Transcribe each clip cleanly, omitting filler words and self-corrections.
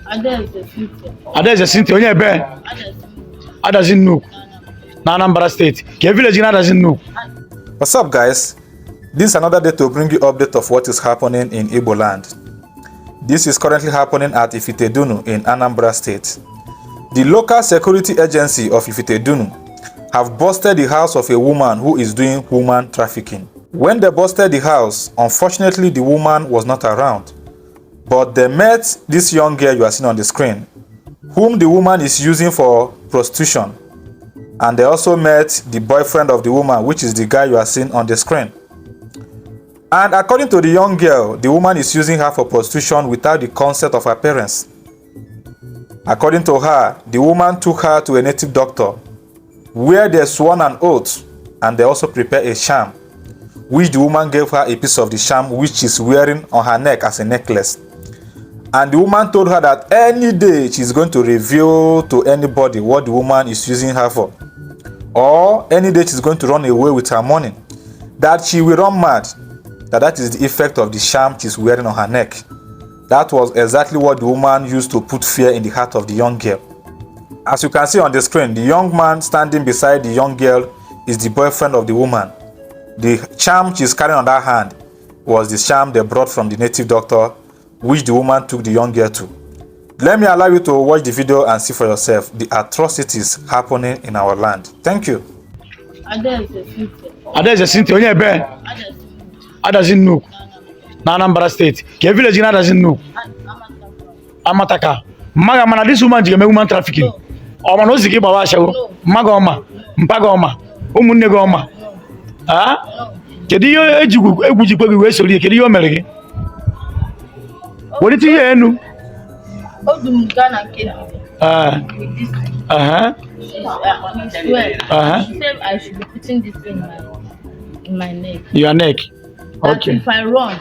Adaeze Cynthia onye ebe? Adazinu na Anambra State. Ke village in Adazinu. What's up, guys? This is another day to bring you update of what is happening in Igbo land. This is currently happening at Ifitedunu in Anambra State. The local security agency of Ifitedunu have busted the house of a woman who is doing human trafficking. When they busted the house, unfortunately the woman was not around, but they met this young girl you are seeing on the screen, whom the woman is using for prostitution, and they also met the boyfriend of the woman, which is the guy you are seeing on the screen. And according to the young girl, the woman is using her for prostitution without the consent of her parents. According to her, the woman took her to a native doctor where they swore an oath, and they also prepared a sham, which the woman gave her a piece of the sham which she's wearing on her neck as a necklace. And the woman told her that any day she's going to reveal to anybody what the woman is using her for, or any day she's going to run away with her money, that she will run mad, that is the effect of the sham she's wearing on her neck. That was exactly what the woman used to put fear in the heart of the young girl. As you can see on the screen, the young man standing beside the young girl is the boyfriend of the woman. The charm she's carrying on that hand was the charm they brought from the native doctor, which the woman took the young girl to. Let me allow you to watch the video and see for yourself the atrocities happening in our land. Thank you. Adaeze Cynthia onye ebe? Adazinu na Anambra State. Ke village in Adazinu? Amataka. Maga mana this woman jigeme human trafficking. Oma no zigi bawa ashawo. Maga oma, mpaga oma, umunne go oma. Kedu yo egwujikwe gwe sori, kedu yo mere gi? Woni ti ye enu? Odum Ghana Kenya. He said I should be putting this in my neck. Your neck. That Okay. if I run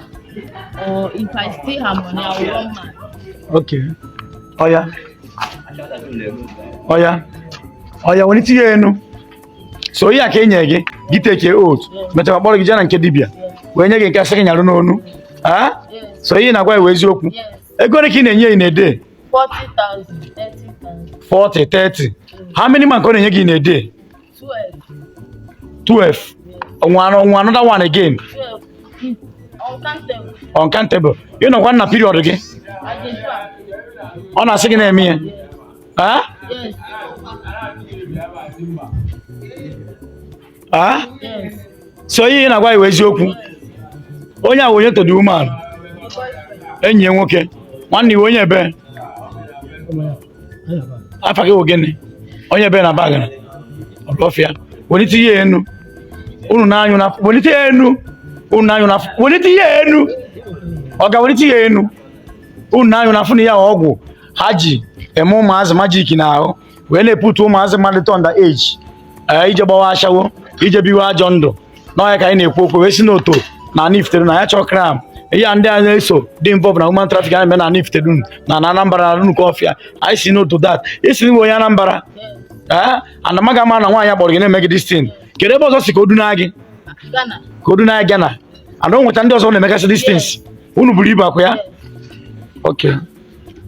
or if I steal her money, I will run mad. Okay. Oya. Woni ti ye enu? So ya ka enye gi take oath. Meta kpọrọ gi jana nke dibia. We nye gi nke asịrị nyarụ n'onu. So yi na gwa iwe eziokwu. Ego ne ki na-enye in a day? 40,000, 30,000. 40, 30. How many man can you get in a day? 12. 12. Another one again. 12. Uncountable. Uncountable. You know one period again? I did On a second name here. Yes. Yes. So you know why we joke. Onya wo to the woman. Enye nwoke. Nwanne wo onye be. Afake ogene. Onye be na bag na. Olofia. Woni ti ye enu. Unu na anyu na. Woni ti ye enu. Unu na anyu na. Woni ti ye enu. Oga woni ti ye enu. Unu na anyu na funu ya ogwu. Haji. Emu maazi magic na ahụ. We na put maazi malite under age. Ije gbawa ashawo. Ije biwa ajo ndụ. Na ya ka anyị na-ekwu okwu we si n'oto na Ifitedunu na ya chọkram. Ya ndị anya eso dị involved na human trafficking ame na Ifitedunu na Anambra na nnukwu ọfịa. I see no to that. Isi nwe onye Anambra. Anamaga ma na nwaanyị akpọrọ gị na-eme gị this thing. Kedu ebe ọzọ si ka o duna gị? Ghana. Ka o duna Ghana. And o nweta ndị ọzọ na-emegasị this things. Unu buru ibu akụ ya? Okay.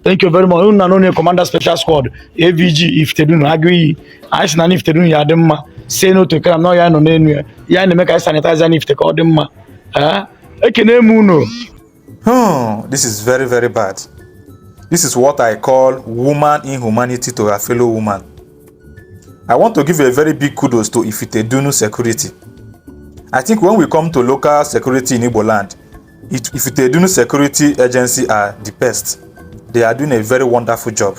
Thank you very much. Unu na onye Commander Special Squad AVG Ifitedunu agụiyi. Anyị si na Ifitedunu ya dị mma. Say no to crime. No ya nọ n'enu ya. Ya na-eme ka anyị sanitize na Ifite ka ọ dị mma. This is very, very bad. This is what I call woman inhumanity to her fellow woman. I want to give a very big kudos to Ifitedunu security. I think when we come to local security in Igbo land, Ifitedunu security agency are the best. They are doing a very wonderful job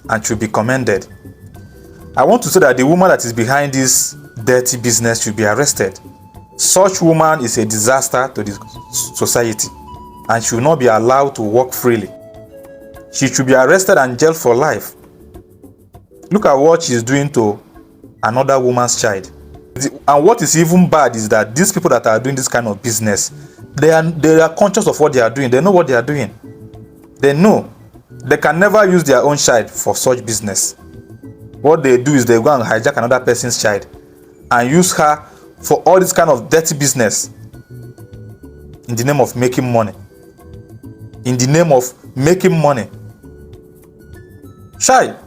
and should be commended. I want to say that the woman that is behind this dirty business should be arrested. Such woman is a disaster to the society and should not be allowed to walk freely. She should be arrested and jailed for life. Look at what she's doing to another woman's child. And what is even bad is that these people that are doing this kind of business, they are conscious of what they are doing. They know what they are doing. They know. They can never use their own child for such business. What they do is they go and hijack another person's child and use her for all this kind of dirty business in the name of making money. In the name of making money. Shy.